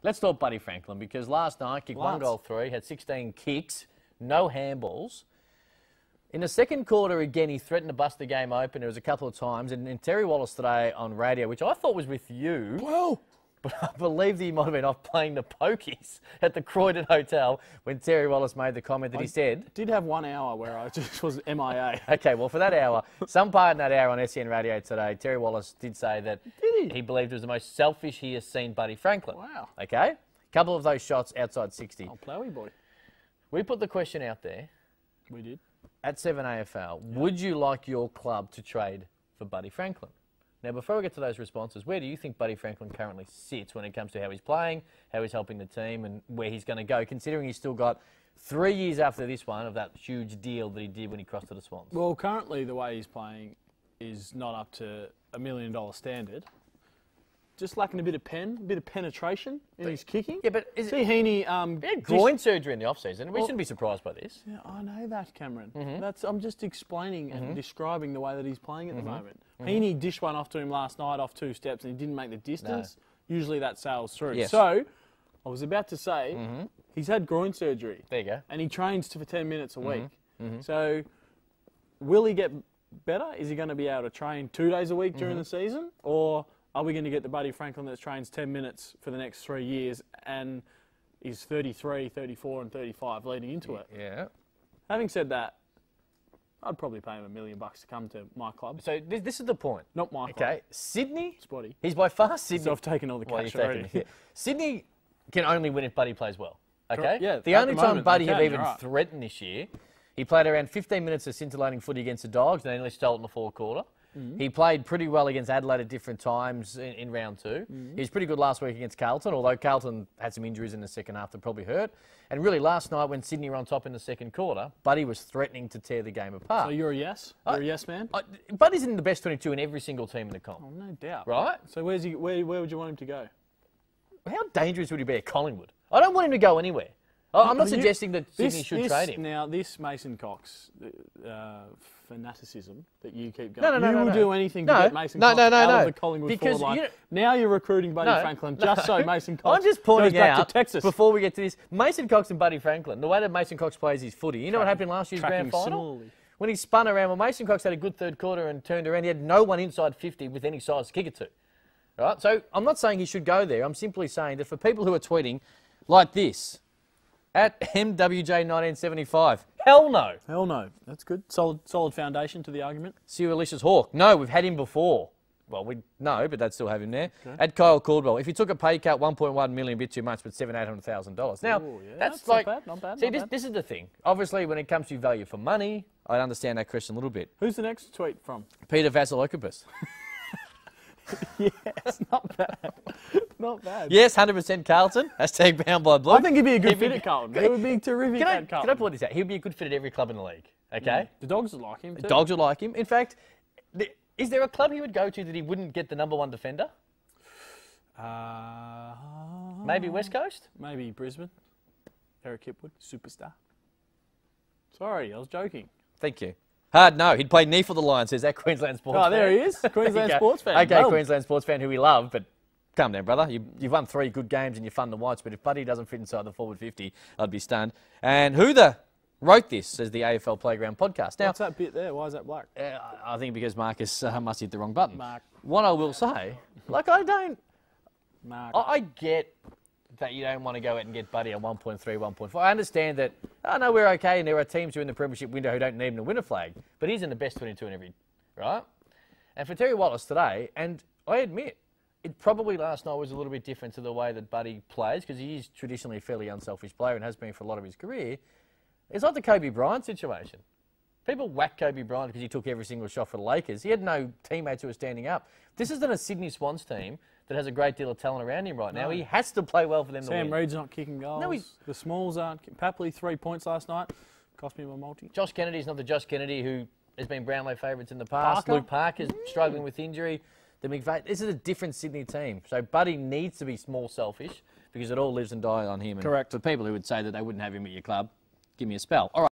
Let's talk Buddy Franklin, because last night kicked 1 goal 3, had 16 kicks, no handballs. In the second quarter, again, he threatened to bust the game open. There was a couple of times. And Terry Wallace today on radio, which I thought was with you. Well, but I believe that he might have been off playing the pokies at the Croydon Hotel when Terry Wallace made the comment that he said. Did have 1 hour where I just was MIA. Okay, well, for that hour, some part in that hour on SEN Radio today, Terry Wallace did say that he believed it was the most selfish he has seen Buddy Franklin. Wow. Okay? A couple of those shots outside 60. Oh, plowy boy. We put the question out there. We did. At 7AFL, would you like your club to trade for Buddy Franklin? Now, before we get to those responses, where do you think Buddy Franklin currently sits when it comes to how he's playing, how he's helping the team, and where he's going to go, considering he's still got 3 years after this one of that huge deal that he did when he crossed to the Swans? Well, currently the way he's playing is not up to $1 million standard. Just lacking a bit of penetration in his kicking. Yeah, but see Heaney, he had groin surgery in the off-season. We shouldn't be surprised by this. Yeah, I know that, Cameron. I'm just explaining and describing the way that he's playing at the moment. Heaney dished one off to him last night off 2 steps and he didn't make the distance. No. Usually that sails through. Yes. So, I was about to say, he's had groin surgery. There you go. And he trains for 10 minutes a week. So, will he get better? Is he going to be able to train 2 days a week during the season? Or are we going to get the Buddy Franklin that trains 10 minutes for the next 3 years and is 33, 34 and 35 leading into it? Yeah. Having said that, I'd probably pay him $1 million to come to my club. So this is the point. Not my club. Okay, Sydney, Spotty. he's by far Sydney. So I've taken all the cash already. Sydney can only win if Buddy plays well. Okay? Yeah, the only time Buddy have even threatened this year, he played around 15 minutes of scintillating footy against the Dogs and then nearly stole it in the fourth quarter. He played pretty well against Adelaide at different times in round 2. He was pretty good last week against Carlton, although Carlton had some injuries in the second half that probably hurt. And really last night when Sydney were on top in the second quarter, Buddy was threatening to tear the game apart. So you're a yes? You're a yes man? Buddy's in the best 22 in every single team in the comp. Oh, no doubt. Right? So where would you want him to go? How dangerous would he be at Collingwood? I don't want him to go anywhere. I'm not suggesting that Sydney should trade him. Now, this Mason Cox fanaticism that you keep going, you will do anything to get Mason Cox out of the Collingwood forward line. Now you're recruiting Buddy Franklin just so Mason Cox I'm just pointing goes back out, to Texas. Before we get to this, Mason Cox and Buddy Franklin, the way that Mason Cox plays his footy, you know what happened in last year's grand final? Similarly. When he spun around, well, Mason Cox had a good third quarter and turned around. He had no one inside 50 with any size to kick it to. Right? So I'm not saying he should go there. I'm simply saying that for people who are tweeting like this, at MWJ1975. Hell no. Hell no. That's good. Solid foundation to the argument. Sue Alicia's Hawk. No, we've had him before. Well, no, but they'd still have him there. Okay. At Kyle Caldwell. If you took a pay cut, 1.1 million, a bit too much, but $700,000. Now, that's like... Not bad. See, this is the thing. Obviously, when it comes to value for money, I understand that question a little bit. Who's the next tweet from? Peter Vasilokopoulos. Yes, not bad. Not bad. Yes, 100% Carlton. Hashtag bound by blue. I think he'd be a good fit at Carlton. He would be terrific at Carlton. Can I point this out? He'd be a good fit at every club in the league. Okay? The Dogs would like him too. The Dogs would like him. In fact, is there a club he would go to that he wouldn't get the #1 defender? Maybe West Coast? Maybe Brisbane. Eric Hipwood, superstar. Sorry, I was joking. Thank you. Hard no. He'd play knee for the Lions, says that Queensland sports fan. Oh, there he is. Queensland sports fan. Okay, Queensland sports fan who we love, but calm down, brother. You've won 3 good games and you're fun to watch, but if Buddy doesn't fit inside the forward 50, I'd be stunned. And who wrote this, says the AFL Playground podcast. Now, what's that bit there? Why is that black? I think because Marcus must hit the wrong button. Mark. What I will say, like I get that you don't want to go out and get Buddy at 1.3, 1.4. I understand that, no, we're okay, and there are teams who are in the premiership window who don't need him to win a flag, but he's in the best 22 in every, right? And for Terry Wallace today, and I admit, it probably last night was a little bit different to the way that Buddy plays, because he is traditionally a fairly unselfish player and has been for a lot of his career. It's like the Kobe Bryant situation. People whack Kobe Bryant because he took every single shot for the Lakers. He had no teammates who were standing up. This isn't a Sydney Swans team that has a great deal of talent around him right now. He has to play well for them to win. Sam Reid's not kicking goals. No, the Smalls aren't. Papley, 3 points last night. Cost me my multi. Josh Kennedy's not the Josh Kennedy who has been Brownlow favourites in the past. Luke Parker's struggling with injury. The McVeigh. This is a different Sydney team. So Buddy needs to be more selfish because it all lives and dies on him. Correct. And for people who would say that they wouldn't have him at your club, give me a spell. All right.